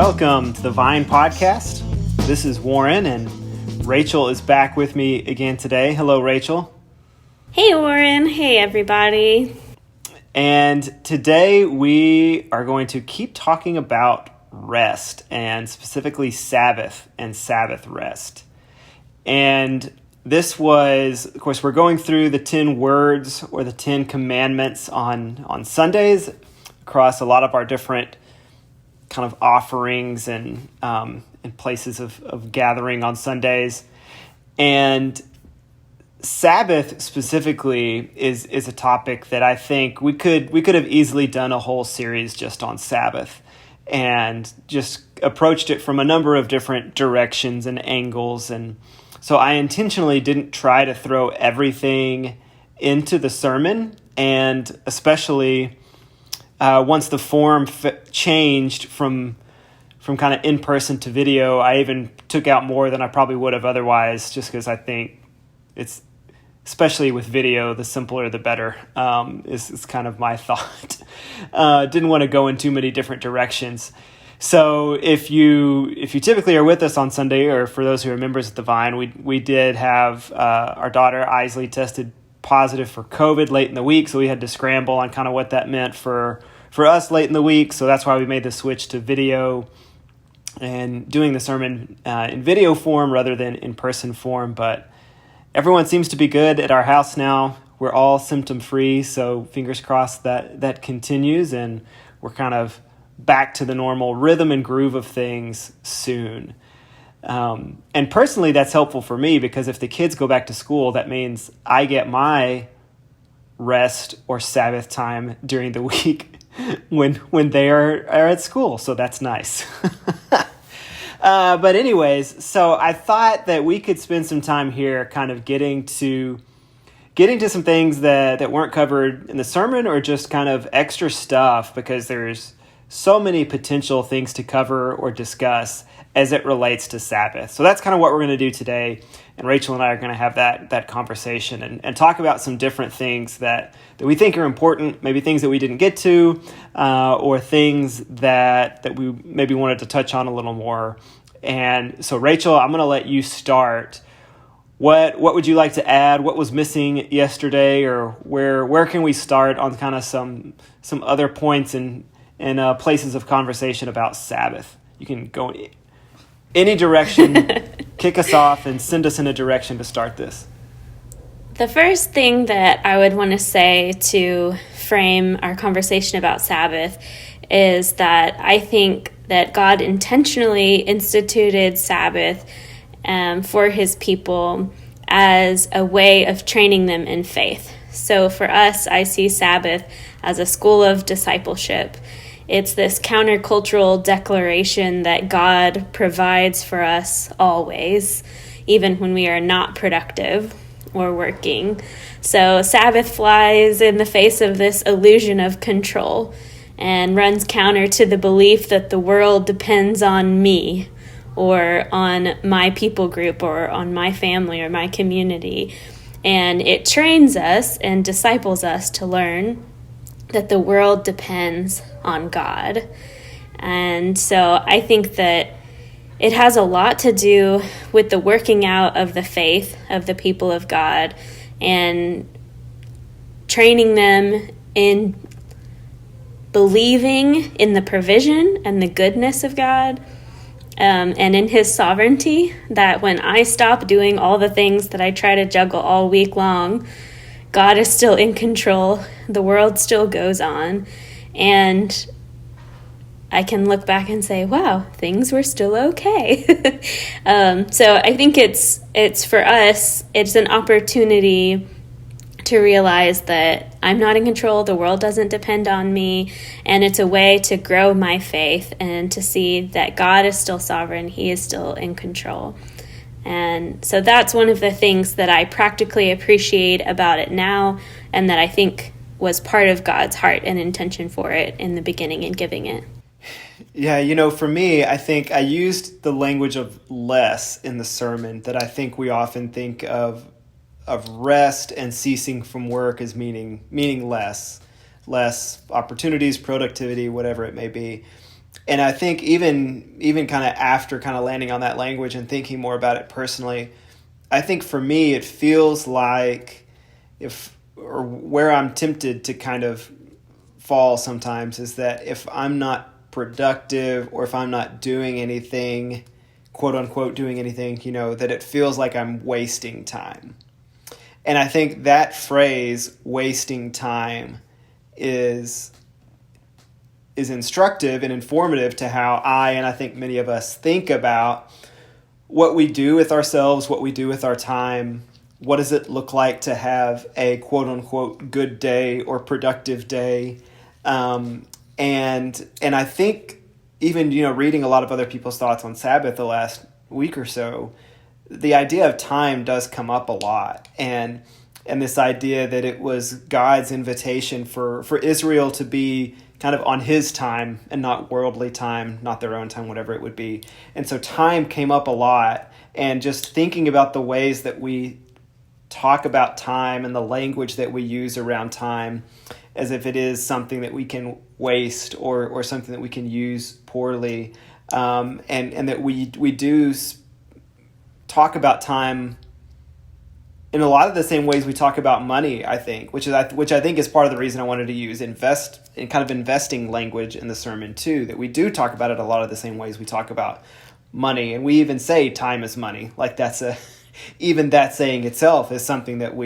Welcome to the Vine Podcast. This is Warren, and Rachel is back with me again today. Hello, Rachel. Hey, Warren. Hey, everybody. And today we are going to keep talking about rest, and specifically Sabbath and Sabbath rest. And this was, of course, we're going through the 10 words or the 10 commandments on Sundays across a lot of our different kind of offerings and places of gathering on Sundays. And Sabbath specifically is a topic that I think we could have easily done a whole series just on Sabbath and just approached it from a number of different directions and angles. And so I intentionally didn't try to throw everything into the sermon, and especially once the form changed from kind of in-person to video, I even took out more than I probably would have otherwise, just because I think it's, especially with video, the simpler the better, is kind of my thought. Didn't want to go in too many different directions. So if you typically are with us on Sunday, or for those who are members at the Vine, we did have our daughter Isley tested positive for COVID late in the week, so we had to scramble on kind of what that meant for us late in the week. So that's why we made the switch to video and doing the sermon in video form rather than in-person form. But everyone seems to be good at our house now. We're all symptom-free, so fingers crossed that continues, and we're kind of back to the normal rhythm and groove of things soon. And personally, that's helpful for me, because if the kids go back to school, that means I get my rest or Sabbath time during the week when they are at school. So that's nice. But anyways, so I thought that we could spend some time here kind of getting to some things that weren't covered in the sermon, or just kind of extra stuff, because there's so many potential things to cover or discuss as it relates to Sabbath. So that's kind of what we're going to do today. And Rachel and I are going to have that conversation and talk about some different things that we think are important, maybe things that we didn't get to, or things that we maybe wanted to touch on a little more. And so, Rachel, I'm going to let you start. What would you like to add? What was missing yesterday, or where can we start on kind of some other points and places of conversation about Sabbath? You can go any direction, kick us off, and send us in a direction to start this. The first thing that I would want to say to frame our conversation about Sabbath is that I think that God intentionally instituted Sabbath for his people as a way of training them in faith. So for us, I see Sabbath as a school of discipleship. It's this countercultural declaration that God provides for us always, even when we are not productive or working. So Sabbath flies in the face of this illusion of control and runs counter to the belief that the world depends on me, or on my people group, or on my family or my community. And it trains us and disciples us to learn that the world depends on God. And so I think that it has a lot to do with the working out of the faith of the people of God, and training them in believing in the provision and the goodness of God, and in his sovereignty, that when I stop doing all the things that I try to juggle all week long, God is still in control. The world still goes on. And I can look back and say, wow, things were still okay. So I think it's for us, it's an opportunity to realize that I'm not in control, the world doesn't depend on me, and it's a way to grow my faith and to see that God is still sovereign, he is still in control. And so that's one of the things that I practically appreciate about it now, and that I think was part of God's heart and intention for it in the beginning and giving it. Yeah, for me, I think I used the language of less in the sermon, that I think we often think of rest and ceasing from work as meaning less opportunities, productivity, whatever it may be. And I think even kind of after kind of landing on that language and thinking more about it personally, I think for me it feels like where I'm tempted to kind of fall sometimes is that if I'm not productive or if I'm not doing anything, quote unquote doing anything, that it feels like I'm wasting time. And I think that phrase, wasting time, is instructive and informative to how and I think many of us think about what we do with ourselves, what we do with our time. What does it look like to have a quote unquote good day or productive day? And I think even, reading a lot of other people's thoughts on Sabbath the last week or so, the idea of time does come up a lot. And this idea that it was God's invitation for Israel to be kind of on his time and not worldly time, not their own time, whatever it would be. And so time came up a lot. And just thinking about the ways that we talk about time and the language that we use around time as if it is something that we can waste or something that we can use poorly, and that we do talk about time in a lot of the same ways we talk about money, I think, which I think is part of the reason I wanted to use investing language in the sermon too, that we do talk about it a lot of the same ways we talk about money. And we even say time is money. Like even that saying itself is something that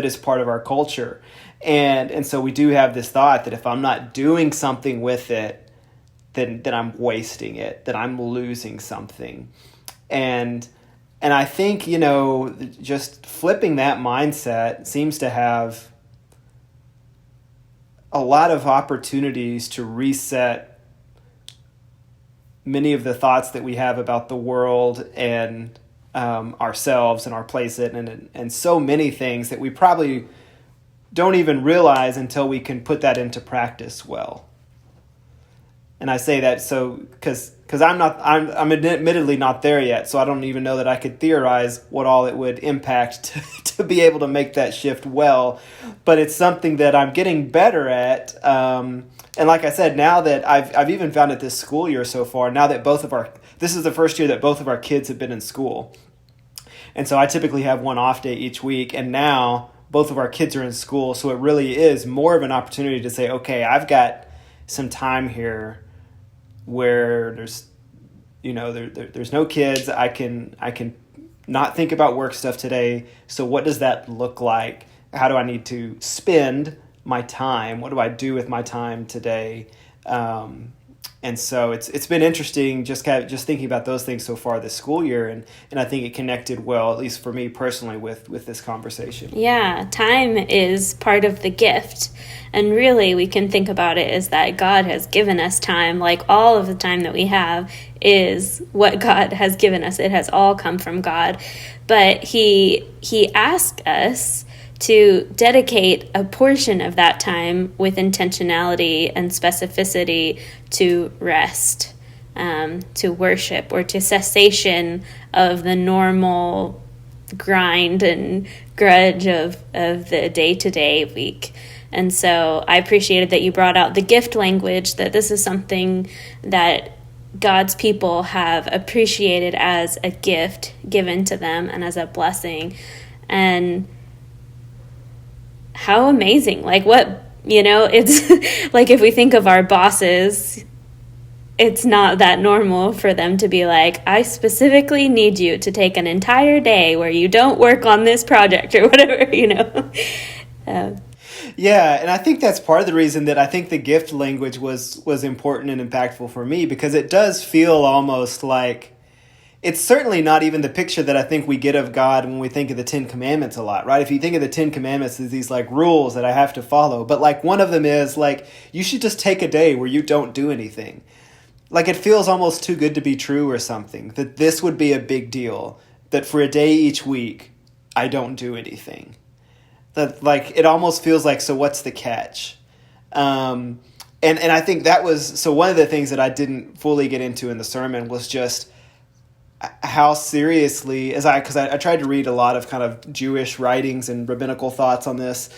is part of our culture. And so we do have this thought that if I'm not doing something with it, then I'm wasting it, that I'm losing something. And I think, just flipping that mindset seems to have a lot of opportunities to reset many of the thoughts that we have about the world and ourselves and our place in it, and so many things that we probably don't even realize until we can put that into practice well. And I say that so because I'm admittedly not there yet, so I don't even know that I could theorize what all it would impact to be able to make that shift well. But it's something that I'm getting better at. And like I said, now that I've even found it this school year so far, now that this is the first year that both of our kids have been in school. And so I typically have one off day each week, and now both of our kids are in school, so it really is more of an opportunity to say, okay, I've got some time here where there's no kids. I can not think about work stuff today. So what does that look like? How do I need to spend my time? What do I do with my time today? And so it's been interesting just thinking about those things so far this school year, and I think it connected well, at least for me personally, with this conversation. Yeah, time is part of the gift. And really, we can think about it as that God has given us time. Like, all of the time that we have is what God has given us. It has all come from God. But He asked us to dedicate a portion of that time with intentionality and specificity to rest, to worship, or to cessation of the normal grind and grudge of the day-to-day week. And so I appreciated that you brought out the gift language, that this is something that God's people have appreciated as a gift given to them and as a blessing. And how amazing. Like, it's like, if we think of our bosses, it's not that normal for them to be like, I specifically need you to take an entire day where you don't work on this project or whatever, Yeah, and I think that's part of the reason that I think the gift language was important and impactful for me, because it does feel almost like, it's certainly not even the picture that I think we get of God when we think of the Ten Commandments a lot, right? If you think of the Ten Commandments as these like rules that I have to follow, but like one of them is like, you should just take a day where you don't do anything. Like, it feels almost too good to be true or something, that this would be a big deal, that for a day each week, I don't do anything. That, like, it almost feels like, so what's the catch? And I think that was, so one of the things that I didn't fully get into in the sermon was just how seriously, because I tried to read a lot of kind of Jewish writings and rabbinical thoughts on this,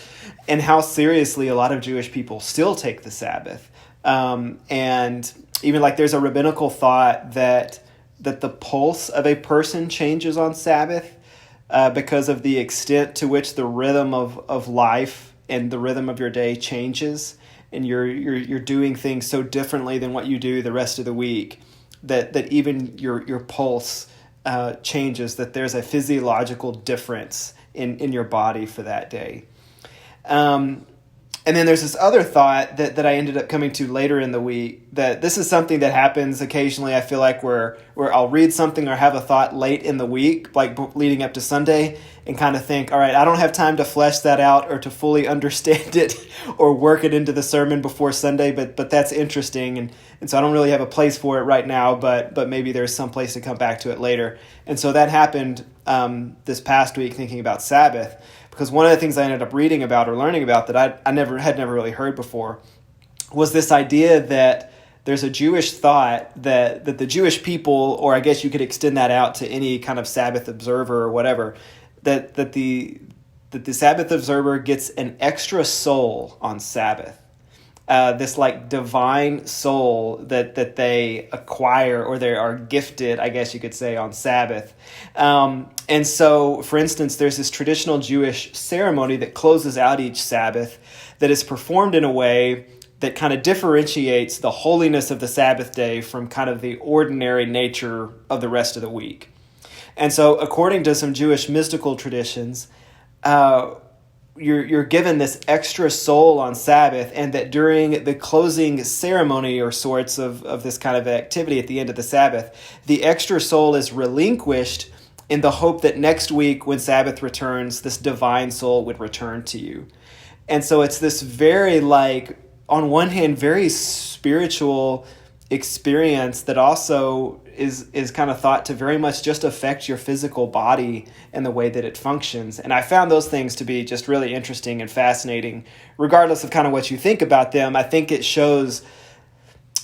and how seriously a lot of Jewish people still take the Sabbath. And even like there's a rabbinical thought that the pulse of a person changes on Sabbath because of the extent to which the rhythm of life and the rhythm of your day changes, and you're doing things so differently than what you do the rest of the week, that even your pulse changes, that there's a physiological difference in your body for that day. And then there's this other thought that I ended up coming to later in the week, that this is something that happens occasionally, I feel like, where I'll read something or have a thought late in the week, like leading up to Sunday, and kind of think, all right, I don't have time to flesh that out or to fully understand it or work it into the sermon before Sunday, but that's interesting. And so I don't really have a place for it right now, but maybe there's some place to come back to it later. And so that happened this past week, thinking about Sabbath. Because one of the things I ended up reading about or learning about that I never really heard before was this idea that there's a Jewish thought that the Jewish people, or I guess you could extend that out to any kind of Sabbath observer or whatever, that the Sabbath observer gets an extra soul on Sabbath. This like divine soul that they acquire, or they are gifted, I guess you could say, on Sabbath. And so, for instance, there's this traditional Jewish ceremony that closes out each Sabbath that is performed in a way that kind of differentiates the holiness of the Sabbath day from kind of the ordinary nature of the rest of the week. And so, according to some Jewish mystical traditions, you're given this extra soul on Sabbath, and that during the closing ceremony or sorts of this kind of activity at the end of the Sabbath, the extra soul is relinquished in the hope that next week when Sabbath returns, this divine soul would return to you. And so it's this very, like, on one hand, very spiritual experience that also is kind of thought to very much just affect your physical body and the way that it functions. And I found those things to be just really interesting and fascinating, regardless of kind of what you think about them. I think it shows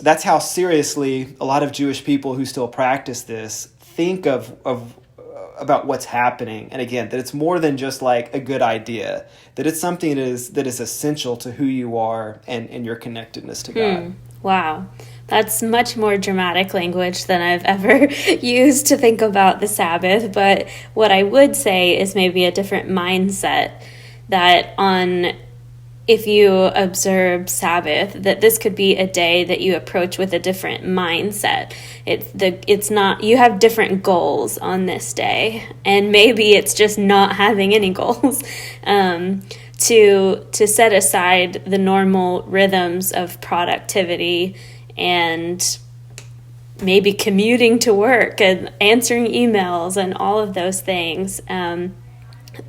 that's how seriously a lot of Jewish people who still practice this think about what's happening. And again, that it's more than just like a good idea, that it's something that is essential to who you are and your connectedness to God. Wow. That's much more dramatic language than I've ever used to think about the Sabbath. But what I would say is maybe a different mindset, that if you observe Sabbath, that this could be a day that you approach with a different mindset. It's not, you have different goals on this day, and maybe it's just not having any goals. To set aside the normal rhythms of productivity and maybe commuting to work and answering emails and all of those things.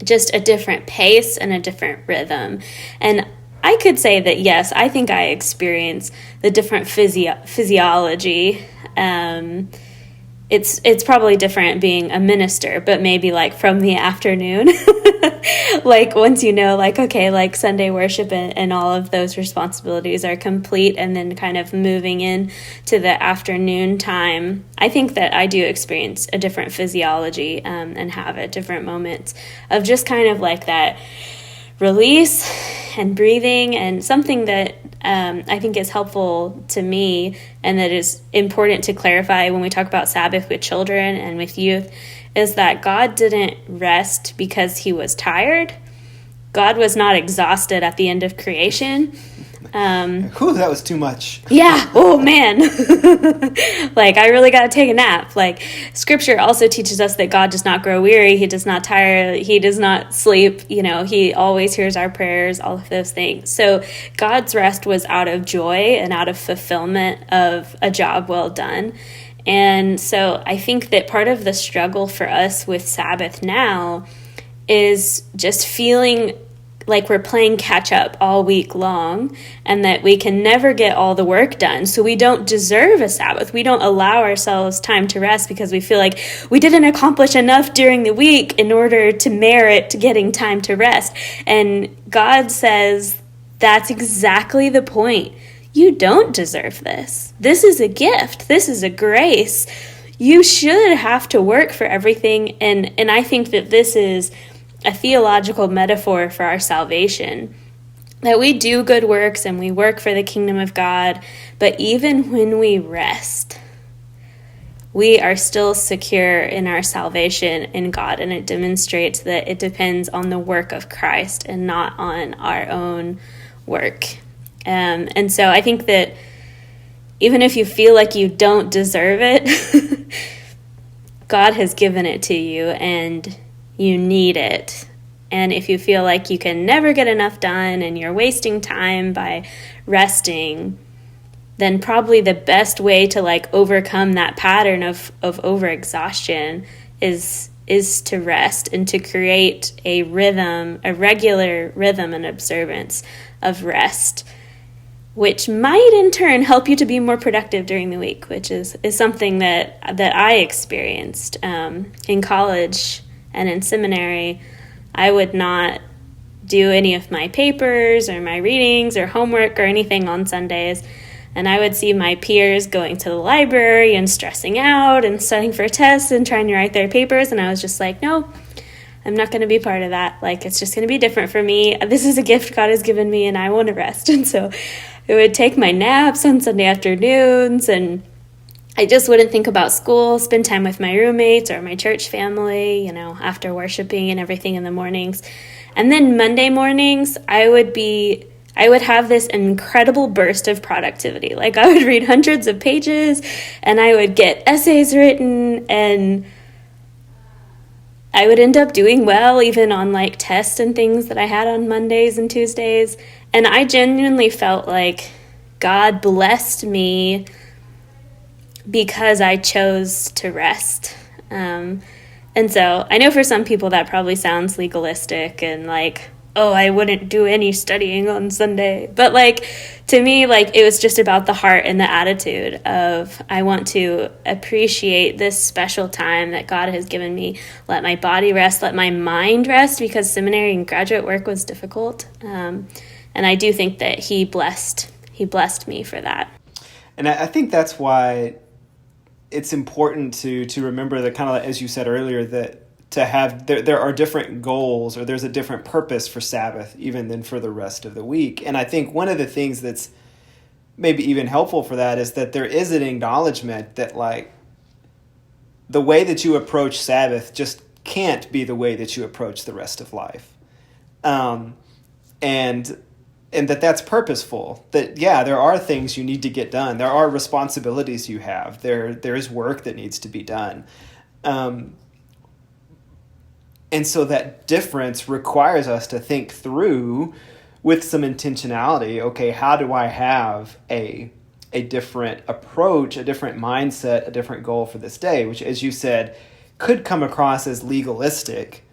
Just a different pace and a different rhythm. And I could say that, yes, I think I experience the different physiology. It's probably different being a minister, but maybe like from the afternoon, like once you know, like, okay, like Sunday worship and all of those responsibilities are complete, and then kind of moving in to the afternoon time, I think that I do experience a different physiology and have at different moments of just kind of like that release and breathing, and something that I think is helpful to me and that is important to clarify when we talk about Sabbath with children and with youth is that God didn't rest because he was tired. God was not exhausted at the end of creation. Whew, that was too much. Yeah. Oh, man. Like, I really got to take a nap. Like, Scripture also teaches us that God does not grow weary. He does not tire. He does not sleep. You know, he always hears our prayers, all of those things. So God's rest was out of joy and out of fulfillment of a job well done. And so I think that part of the struggle for us with Sabbath now is just feeling like we're playing catch up all week long and that we can never get all the work done. So we don't deserve a Sabbath. We don't allow ourselves time to rest because we feel like we didn't accomplish enough during the week in order to merit getting time to rest. And God says that's exactly the point. You don't deserve this. This is a gift. This is a grace. You should have to work for everything. And I think that this is a theological metaphor for our salvation. that we do good works and we work for the kingdom of God, but even when we rest, we are still secure in our salvation in God, and it demonstrates that it depends on the work of Christ and not on our own work. And so I think that even if you feel like you don't deserve it, God has given it to you and you need it. And if you feel like you can never get enough done and you're wasting time by resting, then probably the best way to like overcome that pattern of overexhaustion is to rest and to create a rhythm, a regular rhythm and observance of rest, which might in turn help you to be more productive during the week, which is something that I experienced in college and in seminary. I would not do any of my papers or my readings or homework or anything on Sundays. And I would see my peers going to the library and stressing out and studying for tests and trying to write their papers. And I was just like, no, I'm not going to be part of that. Like, it's just going to be different for me. This is a gift God has given me and I want to rest. And so I would take my naps on Sunday afternoons, and I just wouldn't think about school, spend time with my roommates or my church family, after worshiping and everything in the mornings. And then Monday mornings, I would have this incredible burst of productivity. Like, I would read hundreds of pages and I would get essays written, and I would end up doing well even on like tests and things that I had on Mondays and Tuesdays. And I genuinely felt like God blessed me because I chose to rest. And so I know for some people that probably sounds legalistic and like, oh, I wouldn't do any studying on Sunday. But like, to me, like, it was just about the heart and the attitude of, I want to appreciate this special time that God has given me. Let my body rest, let my mind rest, because seminary and graduate work was difficult. And I do think that he blessed me for that. And I think that's why it's important to remember that, kind of as you said earlier, that to have there are different goals, or there's a different purpose for Sabbath even than for the rest of the week. And I think one of the things that's maybe even helpful for that is that there is an acknowledgement that like the way that you approach Sabbath just can't be the way that you approach the rest of life. And that's purposeful. That, yeah, there are things you need to get done. There are responsibilities you have. There is work that needs to be done. And so that difference requires us to think through with some intentionality, okay, how do I have a different approach, a different mindset, a different goal for this day, which, as you said, could come across as legalistic,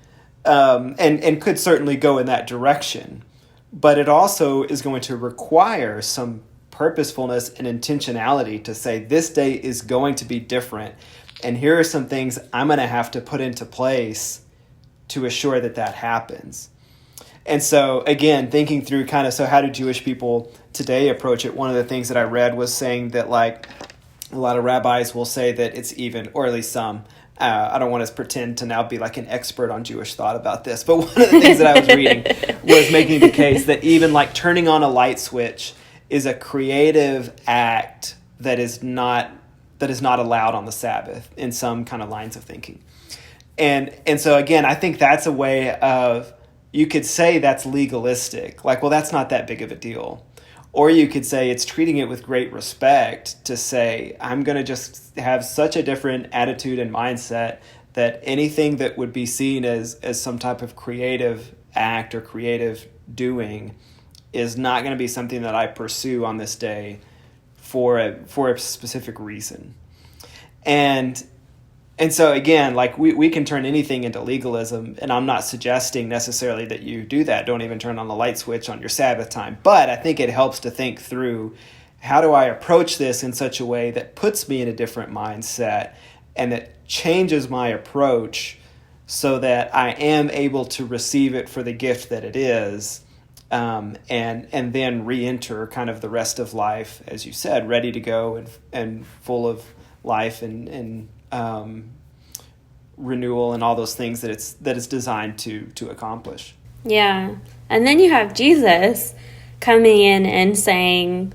and could certainly go in that direction. But it also is going to require some purposefulness and intentionality to say, this day is going to be different, and here are some things I'm going to have to put into place to assure that happens. And so, again, thinking through kind of, so how do Jewish people today approach it? One of the things that I read was saying that, like, a lot of rabbis will say that it's even, or at least some, I don't want to pretend to now be like an expert on Jewish thought about this, but one of the things that I was reading was making the case that even like turning on a light switch is a creative act that is not allowed on the Sabbath in some kind of lines of thinking. And so, again, I think that's a way of, you could say that's legalistic, like, well, that's not that big of a deal. Or you could say it's treating it with great respect to say, I'm going to just have such a different attitude and mindset that anything that would be seen as some type of creative act or creative doing is not going to be something that I pursue on this day for a specific reason. And so, again, like we can turn anything into legalism, and I'm not suggesting necessarily that you do that. Don't even turn on the light switch on your Sabbath time. But I think it helps to think through, how do I approach this in such a way that puts me in a different mindset and that changes my approach so that I am able to receive it for the gift that it is, and then re-enter kind of the rest of life, as you said, ready to go and full of life and renewal and all those things that it's designed to accomplish. Yeah. And then you have Jesus, coming in and saying,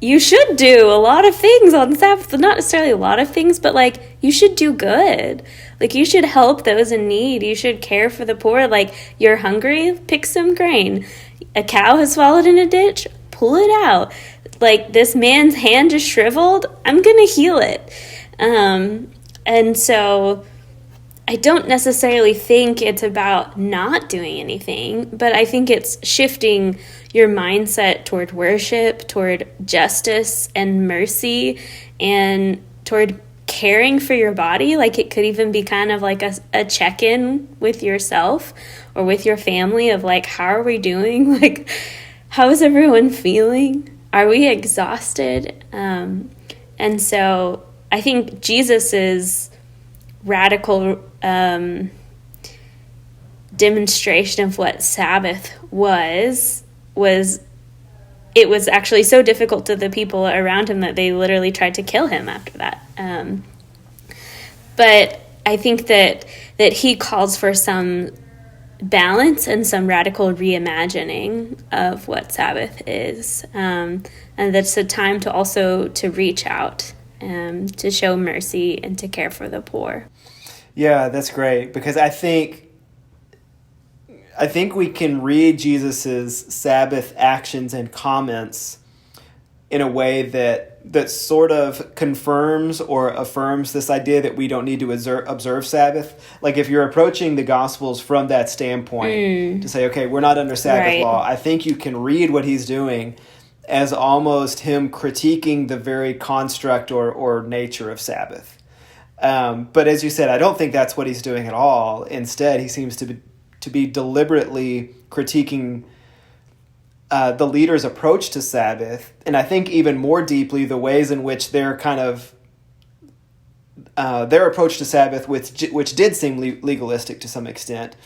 you should do a lot of things on the Sabbath. Not necessarily a lot of things, but like you should do good. Like you should help those in need. You should care for the poor. Like you're hungry, pick some grain. A cow has fallen in a ditch, pull it out. Like this man's hand just shriveled, I'm going to heal it. And so I don't necessarily think it's about not doing anything, but I think it's shifting your mindset toward worship, toward justice and mercy, and toward caring for your body. Like it could even be kind of like a check-in with yourself or with your family of like, how are we doing? Like, how is everyone feeling? Are we exhausted? And so I think Jesus's radical demonstration of what Sabbath was it was actually so difficult to the people around him that they literally tried to kill him after that. But I think that he calls for some balance and some radical reimagining of what Sabbath is. And that's a time to also to reach out, to show mercy and to care for the poor. Yeah, that's great, because I think we can read Jesus's Sabbath actions and comments in a way that sort of confirms or affirms this idea that we don't need to observe Sabbath. Like if you're approaching the Gospels from that standpoint, to say, okay, we're not under Sabbath law, I think you can read what he's doing as almost him critiquing the very construct or nature of Sabbath. But as you said, I don't think that's what he's doing at all. Instead, he seems to be deliberately critiquing the leaders' approach to Sabbath, and I think even more deeply the ways in which their kind of their approach to Sabbath, which did seem legalistic to some extent,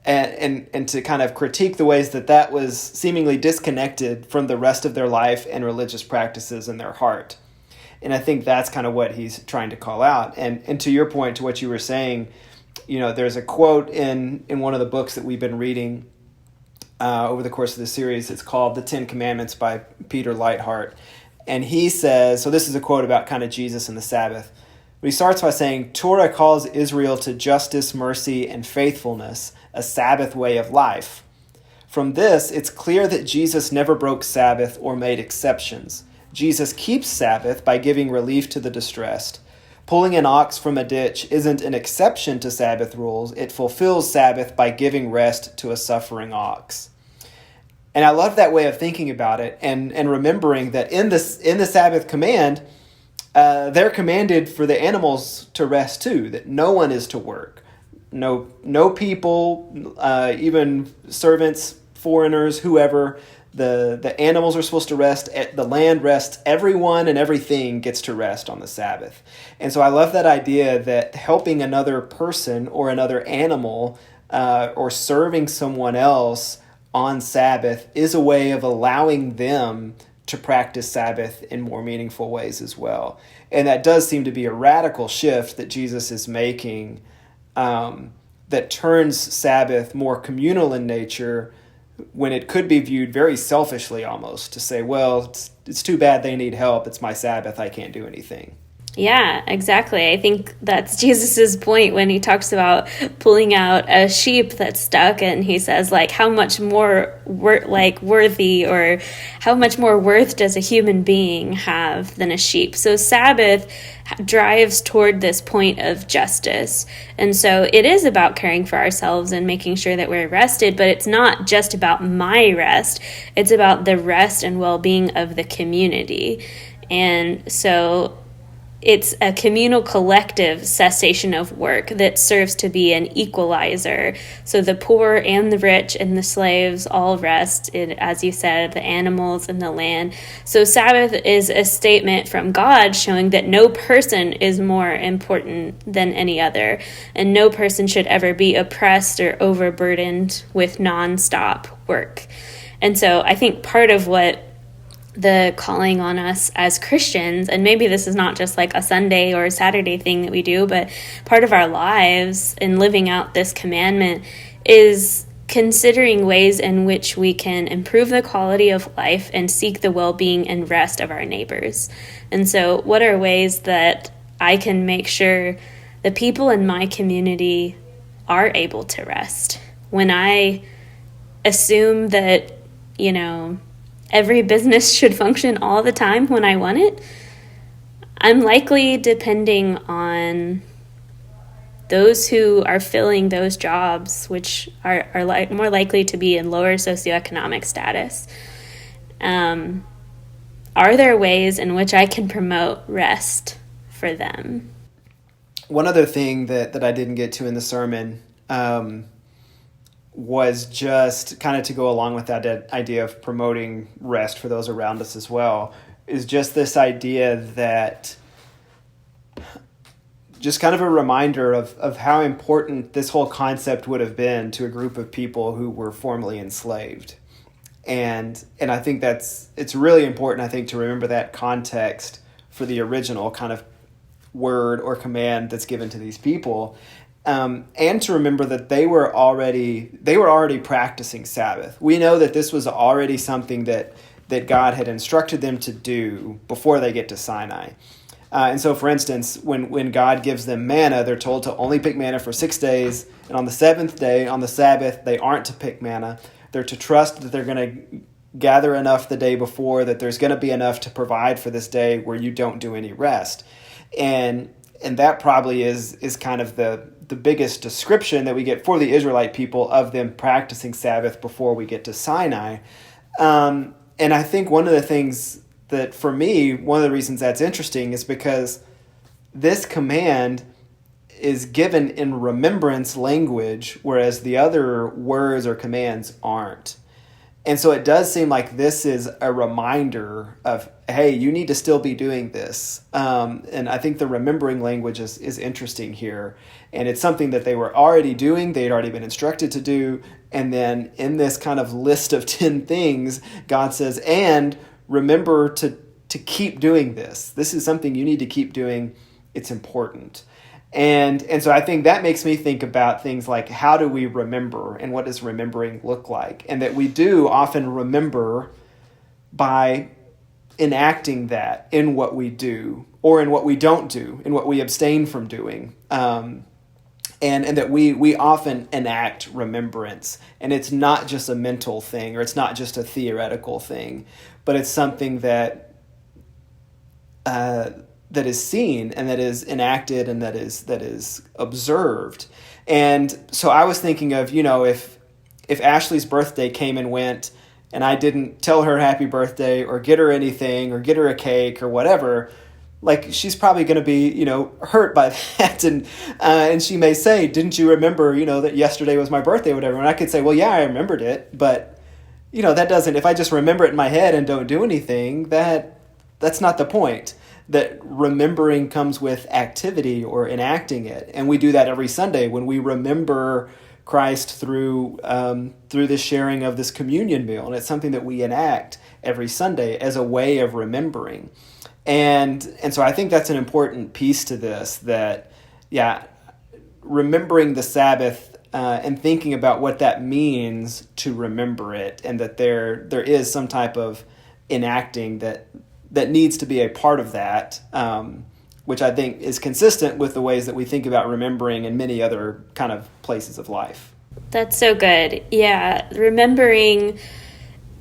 and to kind of critique the ways that was seemingly disconnected from the rest of their life and religious practices in their heart. And I think that's kind of what he's trying to call out. And to your point, to what you were saying, there's a quote in one of the books that we've been reading over the course of the series. It's called The 10 Commandments by Peter Leithart. And he says, so this is a quote about kind of Jesus and the Sabbath. But he starts by saying, Torah calls Israel to justice, mercy, and faithfulness, a Sabbath way of life. From this, it's clear that Jesus never broke Sabbath or made exceptions. Jesus keeps Sabbath by giving relief to the distressed. Pulling an ox from a ditch isn't an exception to Sabbath rules. It fulfills Sabbath by giving rest to a suffering ox. And I love that way of thinking about it, and remembering that in the Sabbath command, they're commanded for the animals to rest too, that no one is to work. No people, even servants, foreigners, whoever. The animals are supposed to rest. The land rests. Everyone and everything gets to rest on the Sabbath. And so I love that idea that helping another person or another animal or serving someone else on Sabbath is a way of allowing them to practice Sabbath in more meaningful ways as well. And that does seem to be a radical shift that Jesus is making, that turns Sabbath more communal in nature, when it could be viewed very selfishly almost, to say, well, it's too bad they need help. It's my Sabbath. I can't do anything. Yeah, exactly. I think that's Jesus's point when he talks about pulling out a sheep that's stuck, and he says, like, how much more worthy, or how much more worth does a human being have than a sheep? So Sabbath drives toward this point of justice. And so it is about caring for ourselves and making sure that we're rested, but it's not just about my rest. It's about the rest and well-being of the community. And so it's a communal collective cessation of work that serves to be an equalizer. So the poor and the rich and the slaves all rest in, as you said, the animals and the land. So Sabbath is a statement from God showing that no person is more important than any other, and no person should ever be oppressed or overburdened with nonstop work. And so I think part of what the calling on us as Christians, and maybe this is not just like a Sunday or a Saturday thing that we do, but part of our lives in living out this commandment is considering ways in which we can improve the quality of life and seek the well-being and rest of our neighbors. And so what are ways that I can make sure the people in my community are able to rest? When I assume that, every business should function all the time when I want it, I'm likely depending on those who are filling those jobs, which are more likely to be in lower socioeconomic status. Are there ways in which I can promote rest for them? One other thing that I didn't get to in the sermon was just kind of to go along with that idea of promoting rest for those around us as well, is just this idea that just kind of a reminder of how important this whole concept would have been to a group of people who were formerly enslaved. And I think it's really important, I think, to remember that context for the original kind of word or command that's given to these people. And to remember that they were already practicing Sabbath. We know that this was already something that God had instructed them to do before they get to Sinai. And so, for instance, when God gives them manna, they're told to only pick manna for 6 days. And on the seventh day, on the Sabbath, they aren't to pick manna. They're to trust that they're going to gather enough the day before, that there's going to be enough to provide for this day where you don't do any rest. And that probably is kind of the biggest description that we get for the Israelite people of them practicing Sabbath before we get to Sinai. And I think one of the things that, for me, one of the reasons that's interesting is because this command is given in remembrance language, whereas the other words or commands aren't. And so it does seem like this is a reminder of, hey, you need to still be doing this. And I think the remembering language is interesting here. And it's something that they were already doing. They had already been instructed to do. And then in this kind of list of 10 things, God says, and remember to keep doing this. This is something you need to keep doing. It's important. And so I think that makes me think about things like, how do we remember, and what does remembering look like? And that we do often remember by enacting that in what we do, or in what we don't do, in what we abstain from doing. And that we often enact remembrance. And it's not just a mental thing, or it's not just a theoretical thing, but it's something that is seen, and that is enacted, and that is observed. And so I was thinking of, if Ashley's birthday came and went, and I didn't tell her happy birthday, or get her anything, or get her a cake, or whatever, like, she's probably going to be, hurt by that. And she may say, didn't you remember, that yesterday was my birthday or whatever? And I could say, well, yeah, I remembered it. But, that doesn't, if I just remember it in my head and don't do anything, that's not the point. That remembering comes with activity or enacting it. And we do that every Sunday when we remember Christ through the sharing of this communion meal. And it's something that we enact every Sunday as a way of remembering. And so I think that's an important piece to this, that, remembering the Sabbath and thinking about what that means to remember it, and that there is some type of enacting that needs to be a part of that, which I think is consistent with the ways that we think about remembering in many other kind of places of life. That's so good. Yeah, remembering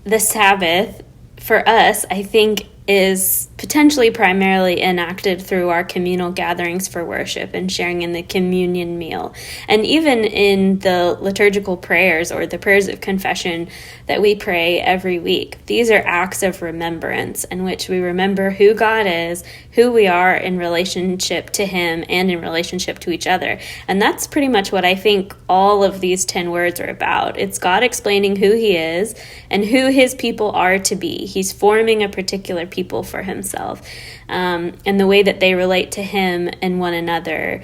the Sabbath for us, I think, is potentially primarily enacted through our communal gatherings for worship and sharing in the communion meal. And even in the liturgical prayers, or the prayers of confession that we pray every week. These are acts of remembrance in which we remember who God is, who we are in relationship to Him, and in relationship to each other. And that's pretty much what I think all of these 10 words are about. It's God explaining who He is and who His people are to be. He's forming a particular people for Himself. And the way that they relate to Him and one another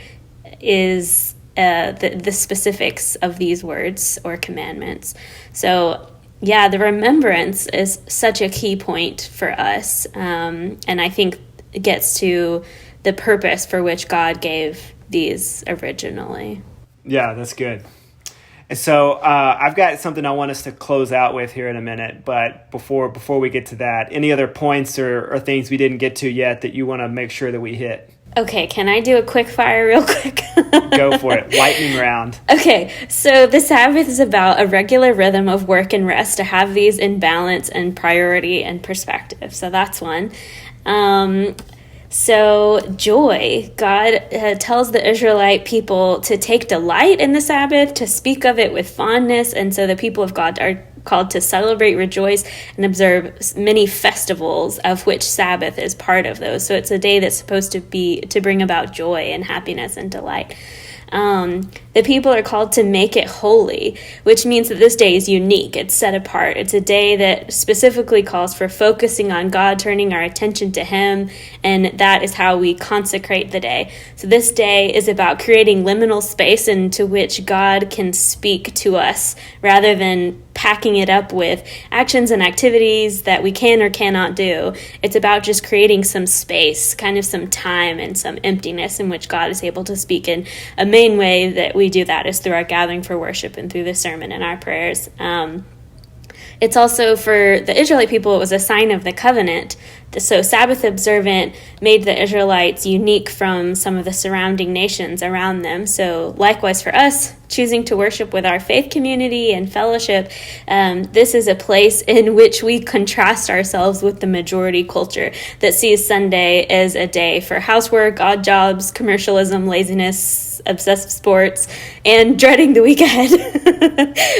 is the specifics of these words or commandments. So, the remembrance is such a key point for us. And I think it gets to the purpose for which God gave these originally. Yeah, that's good. And so I've got something I want us to close out with here in a minute. But before we get to that, any other points or things we didn't get to yet that you want to make sure that we hit? Okay, can I do a quick fire real quick? Go for it. Lightning round. Okay, so the Sabbath is about a regular rhythm of work and rest, to have these in balance and priority and perspective. So that's one. So joy, God tells the Israelite people to take delight in the Sabbath, to speak of it with fondness. And so the people of God are called to celebrate, rejoice, and observe many festivals, of which Sabbath is part of those. So it's a day that's supposed to bring about joy and happiness and delight. The people are called to make it holy, which means that this day is unique. It's set apart. It's a day that specifically calls for focusing on God, turning our attention to Him, and that is how we consecrate the day. So this day is about creating liminal space into which God can speak to us, rather than packing it up with actions and activities that we can or cannot do. It's about just creating some space, kind of some time and some emptiness in which God is able to speak. And a main way that we do that is through our gathering for worship and through the sermon and our prayers. It's also, for the Israelite people, it was a sign of the covenant. So Sabbath observant made the Israelites unique from some of the surrounding nations around them. So likewise for us, choosing to worship with our faith community and fellowship, this is a place in which we contrast ourselves with the majority culture that sees Sunday as a day for housework, odd jobs, commercialism, laziness, obsessive sports, and dreading the week ahead,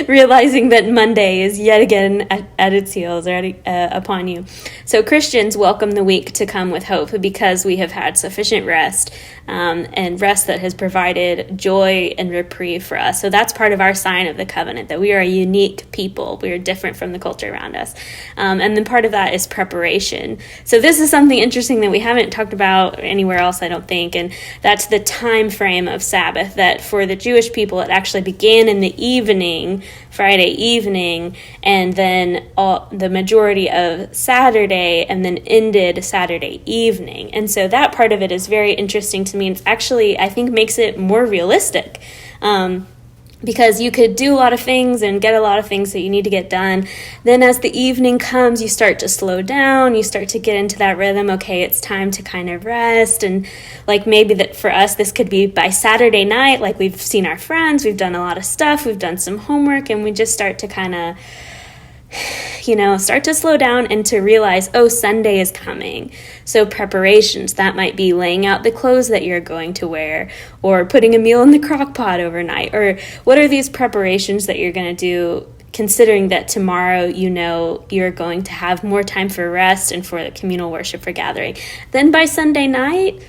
realizing that Monday is yet again at its heels already upon you. So Christians welcome the week to come with hope, because we have had sufficient rest, and rest that has provided joy and reprieve for us. So that's part of our sign of the covenant, that we are a unique people. We are different from the culture around us. And then part of that is preparation. So this is something interesting that we haven't talked about anywhere else, I don't think, and that's the time frame of Sabbath, that for the Jewish people, it actually began in the evening, Friday evening, and then the majority of Saturday, and then ended Saturday evening. And so that part of it is very interesting to me. It's actually, I think, makes it more realistic. Because you could do a lot of things and get a lot of things that you need to get done. Then as the evening comes, you start to slow down. You start to get into that rhythm. Okay, it's time to kind of rest. And like maybe that for us, this could be by Saturday night. Like we've seen our friends, we've done a lot of stuff, we've done some homework, and we just start to kind of, start to slow down and to realize, oh, Sunday is coming. So preparations, that might be laying out the clothes that you're going to wear, or putting a meal in the crock pot overnight, or what are these preparations that you're going to do, considering that tomorrow, you're going to have more time for rest and for the communal worship, for gathering. Then by Sunday night,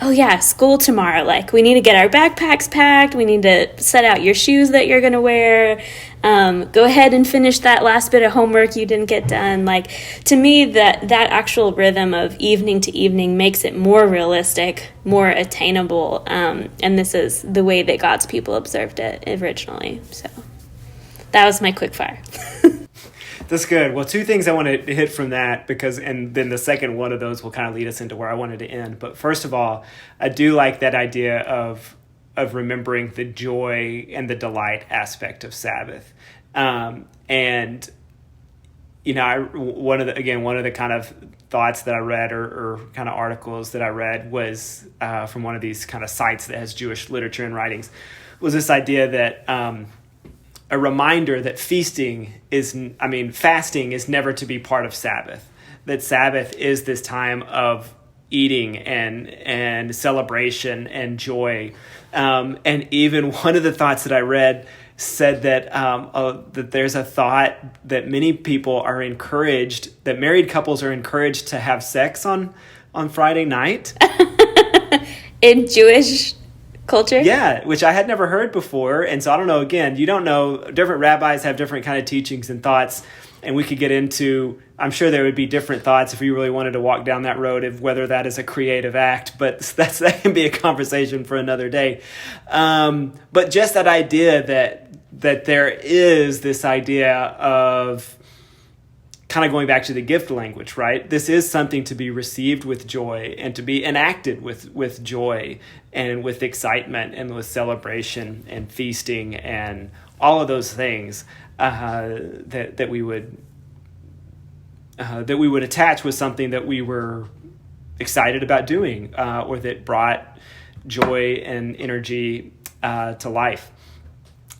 oh yeah, school tomorrow. Like we need to get our backpacks packed. We need to set out your shoes that you're going to wear. Go ahead and finish that last bit of homework you didn't get done. Like to me, that actual rhythm of evening to evening makes it more realistic, more attainable. And this is the way that God's people observed it originally. So that was my quick fire. That's good. Well, two things I want to hit from that, and then the second one of those will kind of lead us into where I wanted to end. But first of all, I do like that idea of remembering the joy and the delight aspect of Sabbath. One of the kind of thoughts that I read or kind of articles that I read was from one of these kind of sites that has Jewish literature and writings, was this idea that a reminder that fasting is never to be part of Sabbath. That Sabbath is this time of eating and celebration and joy. And even one of the thoughts that I read said that that there's a thought that many people are encouraged, that married couples are encouraged to have sex on Friday night. In Jewish culture? Yeah, which I had never heard before. And so I don't know, again, you don't know, different rabbis have different kind of teachings and thoughts, and we could get into, I'm sure there would be different thoughts if you really wanted to walk down that road of whether that is a creative act, but that can be a conversation for another day. But just that idea that there is this idea of kind of going back to the gift language, right? This is something to be received with joy and to be enacted with joy and with excitement and with celebration and feasting and all of those things that we would attach with something that we were excited about doing or that brought joy and energy to life.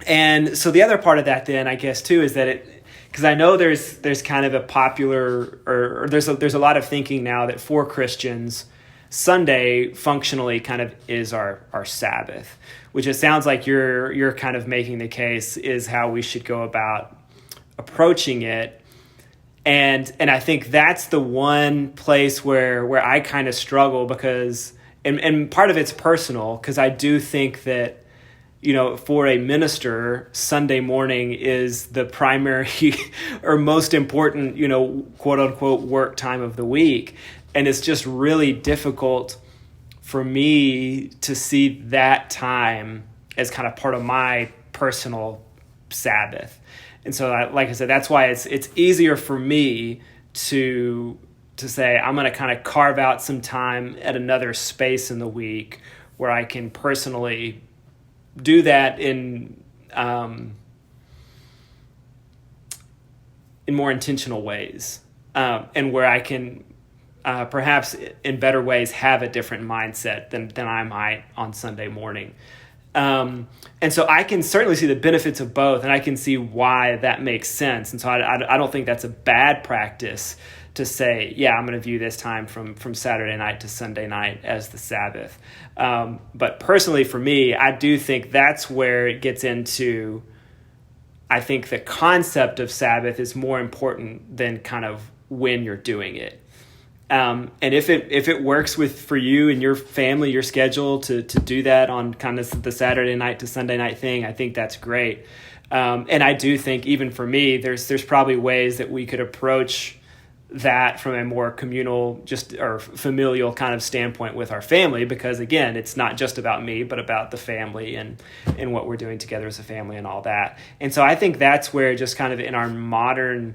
And so the other part of that then, I guess, too, is that because I know there's kind of a popular, or there's a lot of thinking now that for Christians, Sunday functionally kind of is our Sabbath, which it sounds like you're kind of making the case is how we should go about approaching it. And I think that's the one place where I kind of struggle because, and part of it's personal, because I do think that, for a minister, Sunday morning is the primary or most important, quote unquote, work time of the week. And it's just really difficult for me to see that time as kind of part of my personal Sabbath. And so, like I said, that's why it's easier for me to say, I'm going to kind of carve out some time at another space in the week where I can personally do that in more intentional ways, and where I can perhaps in better ways have a different mindset than I might on Sunday morning. And so I can certainly see the benefits of both, and I can see why that makes sense. And so I don't think that's a bad practice to say, yeah, I'm going to view this time from Saturday night to Sunday night as the Sabbath. But personally for me, I do think that's where it gets into, I think the concept of Sabbath is more important than kind of when you're doing it. And if it works for you and your family, your schedule to do that on kind of the Saturday night to Sunday night thing, I think that's great. And I do think even for me, there's probably ways that we could approach that from a more communal, or familial kind of standpoint with our family, because again, it's not just about me, but about the family and what we're doing together as a family and all that. And so I think that's where just kind of in our modern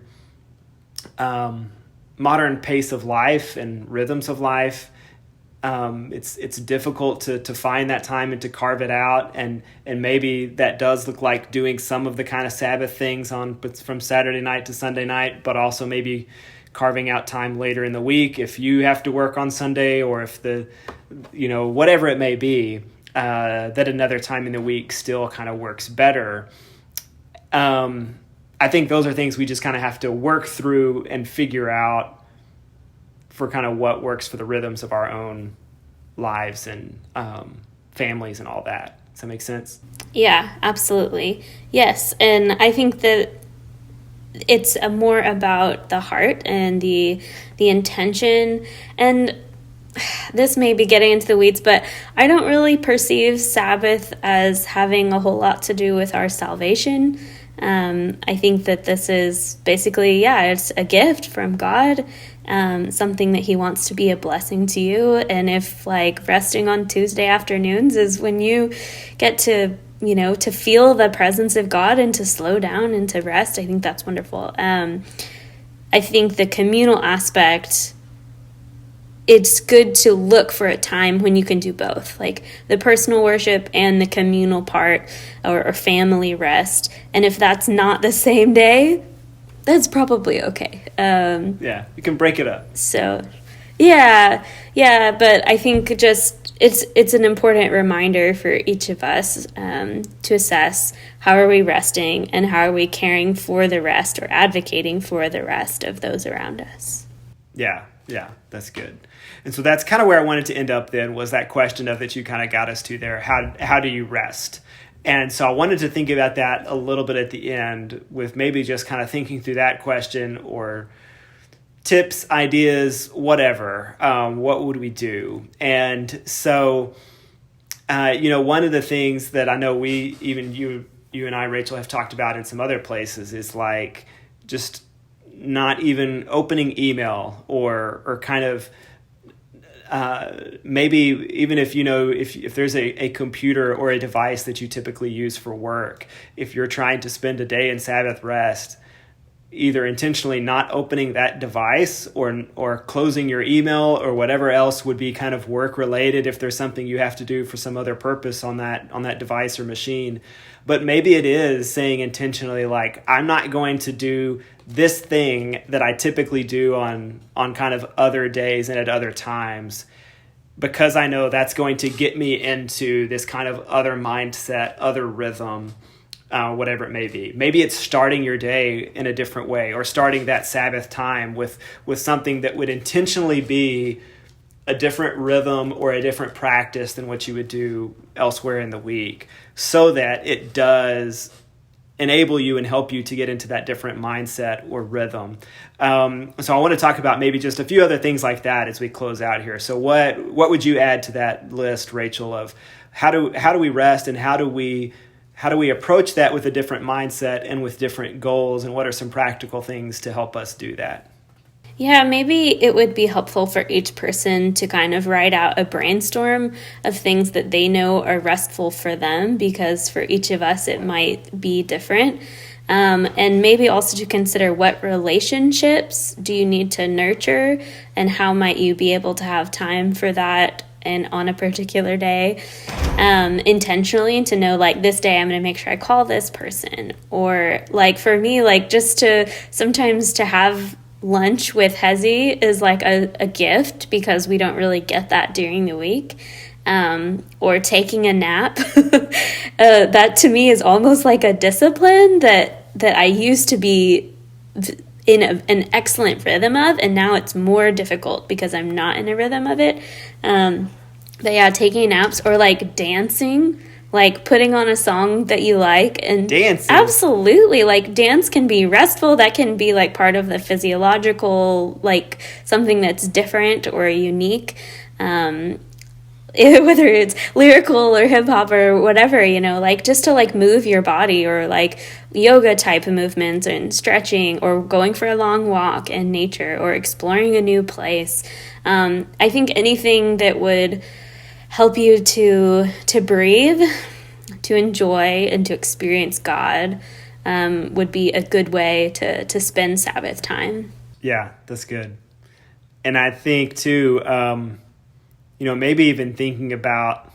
pace of life and rhythms of life, it's difficult to find that time and to carve it out. And maybe that does look like doing some of the kind of Sabbath things from Saturday night to Sunday night, but also maybe carving out time later in the week if you have to work on Sunday, or if whatever it may be, that another time in the week still kind of works better. I think those are things we just kind of have to work through and figure out for kind of what works for the rhythms of our own lives and families and all that. Does that make sense? Yeah, absolutely. Yes. And I think that it's more about the heart and the intention. And this may be getting into the weeds, but I don't really perceive Sabbath as having a whole lot to do with our salvation. I think that this is basically, it's a gift from God, something that he wants to be a blessing to you. And if resting on Tuesday afternoons is when you get to feel the presence of God and to slow down and to rest, I think that's wonderful. I think the communal aspect, it's good to look for a time when you can do both, like the personal worship and the communal part or family rest. And if that's not the same day, that's probably okay. You can break it up. So, yeah, but I think just it's an important reminder for each of us to assess how are we resting and how are we caring for the rest or advocating for the rest of those around us. Yeah, that's good. And so that's kind of where I wanted to end up then, was that question that you kind of got us to there. How do you rest? And so I wanted to think about that a little bit at the end, with maybe just kind of thinking through that question, or tips, ideas, whatever. What would we do? And so, one of the things that I know you and I, Rachel, have talked about in some other places is just not even opening email or kind of maybe even if there's a computer or a device that you typically use for work, if you're trying to spend a day in Sabbath rest, either intentionally not opening that device or closing your email or whatever else would be kind of work related if there's something you have to do for some other purpose on that device or machine. But maybe it is saying intentionally, like, I'm not going to do this thing that I typically do on kind of other days and at other times, because I know that's going to get me into this kind of other mindset, other rhythm, whatever it may be. Maybe it's starting your day in a different way, or starting that Sabbath time with something that would intentionally be a different rhythm or a different practice than what you would do elsewhere in the week, so that it does enable you and help you to get into that different mindset or rhythm. So I want to talk about maybe just a few other things like that as we close out here. So what would you add to that list, Rachel, of how do we rest, and how do we approach that with a different mindset and with different goals, and what are some practical things to help us do that? Yeah, maybe it would be helpful for each person to kind of write out a brainstorm of things that they know are restful for them, because for each of us it might be different. And maybe also to consider what relationships do you need to nurture, and how might you be able to have time for that and on a particular day, intentionally, to know, like, this day I'm going to make sure I call this person. Or, like, for me, like, just to sometimes to have lunch with Hezi is like a gift, because we don't really get that during the week. Or taking a nap. That to me is almost like a discipline that I used to be in an excellent rhythm of, and now it's more difficult because I'm not in a rhythm of it. But yeah, taking naps, or like dancing, like putting on a song that you like and dancing. Absolutely. Like, dance can be restful. That can be like part of the physiological, like something that's different or unique. Whether it's lyrical or hip hop or whatever, like just to like move your body, or like yoga type of movements and stretching, or going for a long walk in nature, or exploring a new place. I think anything that would help you to breathe, to enjoy, and to experience God would be a good way to spend Sabbath time. Yeah, that's good. And I think too, maybe even thinking about,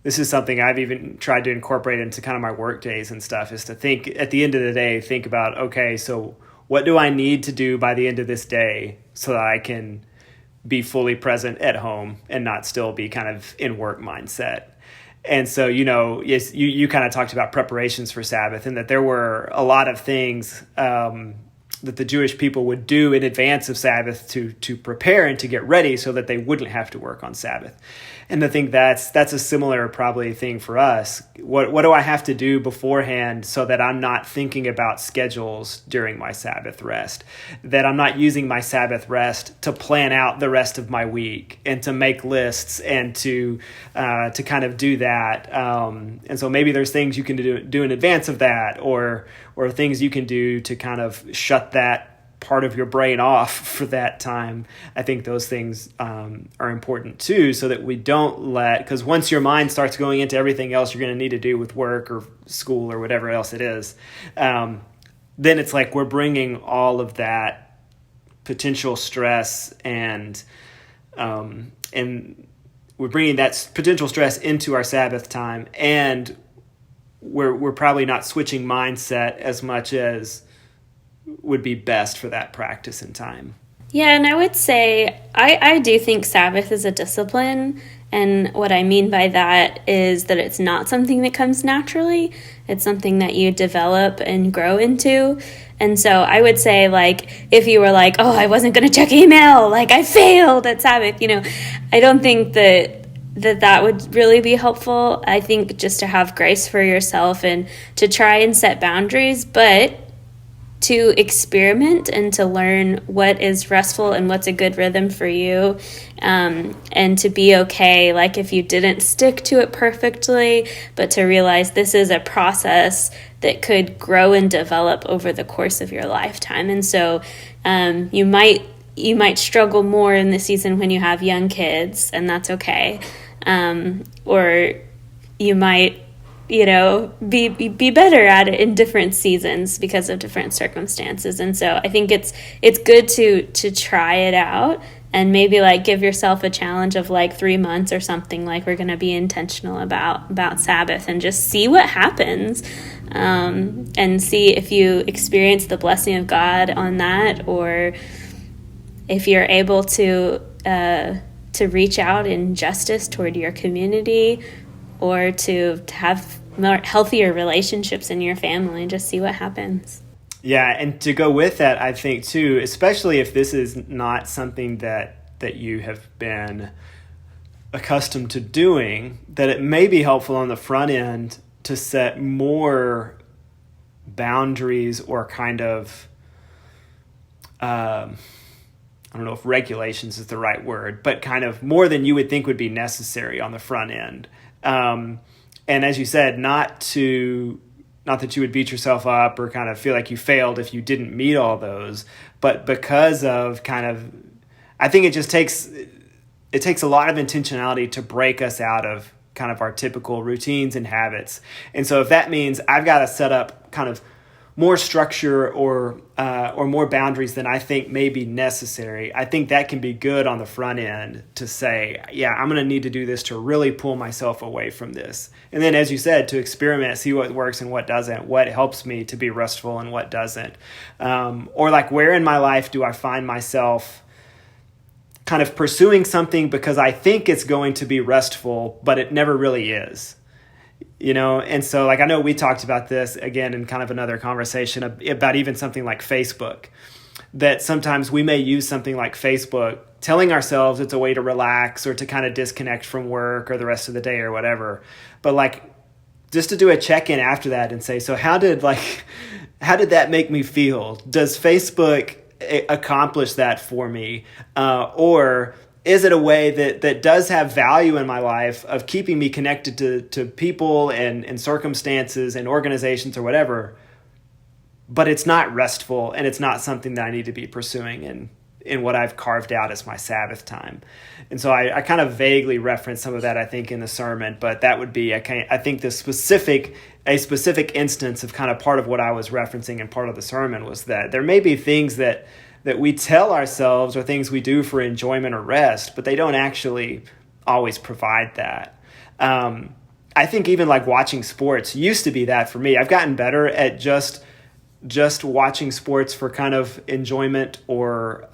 this is something I've even tried to incorporate into kind of my work days and stuff, is to think at the end of the day, think about, okay, so what do I need to do by the end of this day so that I can be fully present at home and not still be kind of in work mindset? And so, yes, you kind of talked about preparations for Sabbath, and that there were a lot of things that the Jewish people would do in advance of Sabbath to prepare and to get ready so that they wouldn't have to work on Sabbath. And I think that's a similar probably thing for us. What do I have to do beforehand so that I'm not thinking about schedules during my Sabbath rest, that I'm not using my Sabbath rest to plan out the rest of my week and to make lists and to kind of do that. And so maybe there's things you can do in advance of that, or things you can do to kind of shut that part of your brain off for that time. I think those things are important too, so that we don't because once your mind starts going into everything else you're going to need to do with work or school or whatever else it is, then it's like we're bringing all of that potential stress and we're bringing that potential stress into our Sabbath time, and we're probably not switching mindset as much as would be best for that practice and time. Yeah, and I would say I do think Sabbath is a discipline, and what I mean by that is that it's not something that comes naturally. It's something that you develop and grow into. And so I would say, like, if you were like, oh, I wasn't going to check email, like I failed at Sabbath, I don't think that would really be helpful. I think just to have grace for yourself and to try and set boundaries, but to experiment and to learn what is restful and what's a good rhythm for you, and to be okay, like if you didn't stick to it perfectly, but to realize this is a process that could grow and develop over the course of your lifetime. And so you might struggle more in the season when you have young kids, and that's okay. Or you might be better at it in different seasons because of different circumstances. And so I think it's good to try it out and maybe like give yourself a challenge of like 3 months or something, like we're going to be intentional about Sabbath and just see what happens, and see if you experience the blessing of God on that, or if you're able to reach out in justice toward your community, or to have more healthier relationships in your family, and just see what happens. Yeah, and to go with that, I think too, especially if this is not something that you have been accustomed to doing, that it may be helpful on the front end to set more boundaries, or kind of, I don't know if regulations is the right word, but kind of more than you would think would be necessary on the front end. And as you said, not that you would beat yourself up or kind of feel like you failed if you didn't meet all those, but because of kind of, I think it takes a lot of intentionality to break us out of kind of our typical routines and habits. And so if that means I've got to set up kind of more structure or more boundaries than I think may be necessary, I think that can be good on the front end to say, yeah, I'm going to need to do this to really pull myself away from this. And then, as you said, to experiment, see what works and what doesn't, what helps me to be restful and what doesn't. Or like, where in my life do I find myself kind of pursuing something because I think it's going to be restful, but it never really is. And so like, I know we talked about this again in kind of another conversation about even something like Facebook, that sometimes we may use something like Facebook telling ourselves it's a way to relax or to kind of disconnect from work or the rest of the day or whatever. But like, just to do a check-in after that and say, so how did that make me feel? Does Facebook accomplish that for me? Or is it a way that does have value in my life of keeping me connected to people and circumstances and organizations or whatever, but it's not restful and it's not something that I need to be pursuing in what I've carved out as my Sabbath time? And so I kind of vaguely referenced some of that, I think, in the sermon, but that would be, I think a specific instance of kind of part of what I was referencing in part of the sermon was that there may be things that we tell ourselves or things we do for enjoyment or rest, but they don't actually always provide that. I think even like watching sports used to be that for me. I've gotten better at just watching sports for kind of enjoyment or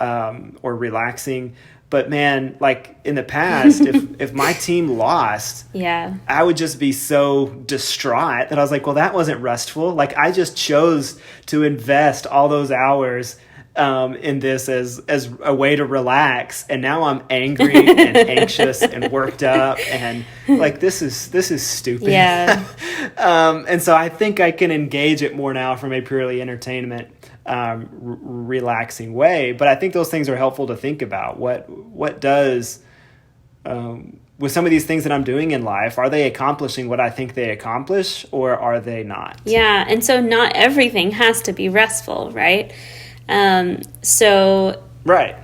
relaxing. But man, like in the past, if my team lost, yeah, I would just be so distraught that I was like, well, that wasn't restful. Like I just chose to invest all those hours in this as a way to relax, and now I'm angry and anxious and worked up, and like this is stupid. Yeah. And so I think I can engage it more now from a purely entertainment, relaxing way. But I think those things are helpful to think about. What does with some of these things that I'm doing in life, are they accomplishing what I think they accomplish, or are they not? Yeah, and so not everything has to be restful, right? Right.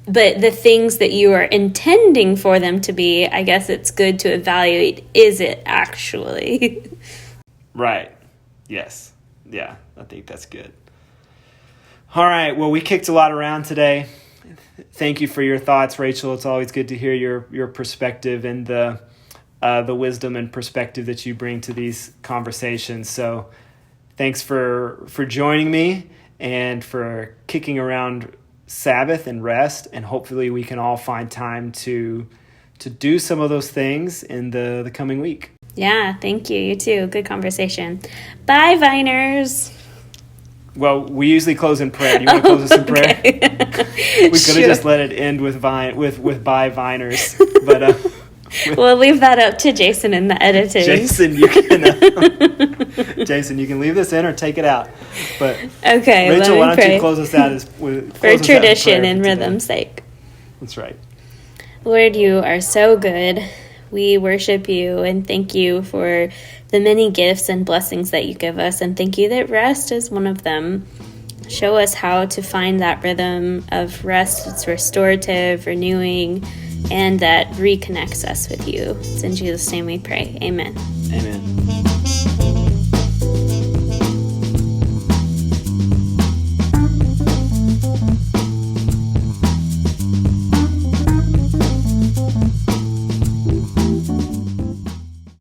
But the things that you are intending for them to be, I guess it's good to evaluate, is it actually? Right. Yes. Yeah, I think that's good. All right. Well, we kicked a lot around today. Thank you for your thoughts, Rachel. It's always good to hear your perspective and the wisdom and perspective that you bring to these conversations. So thanks for joining me and for kicking around Sabbath and rest, and hopefully we can all find time to do some of those things in the coming week. Yeah, thank you. You too. Good conversation. Bye, Viners. Well, we usually close in prayer. Do you want to close us in prayer? We could have just let it end with bye, Viners, but we'll leave that up to Jason in the editing. Jason, you can leave this in or take it out. But okay, Rachel, why don't you close us out for tradition and rhythm's sake? That's right. Lord, you are so good. We worship you and thank you for the many gifts and blessings that you give us, and thank you that rest is one of them. Show us how to find that rhythm of rest. It's restorative, renewing, and that reconnects us with you. It's in Jesus' name we pray. Amen. Amen.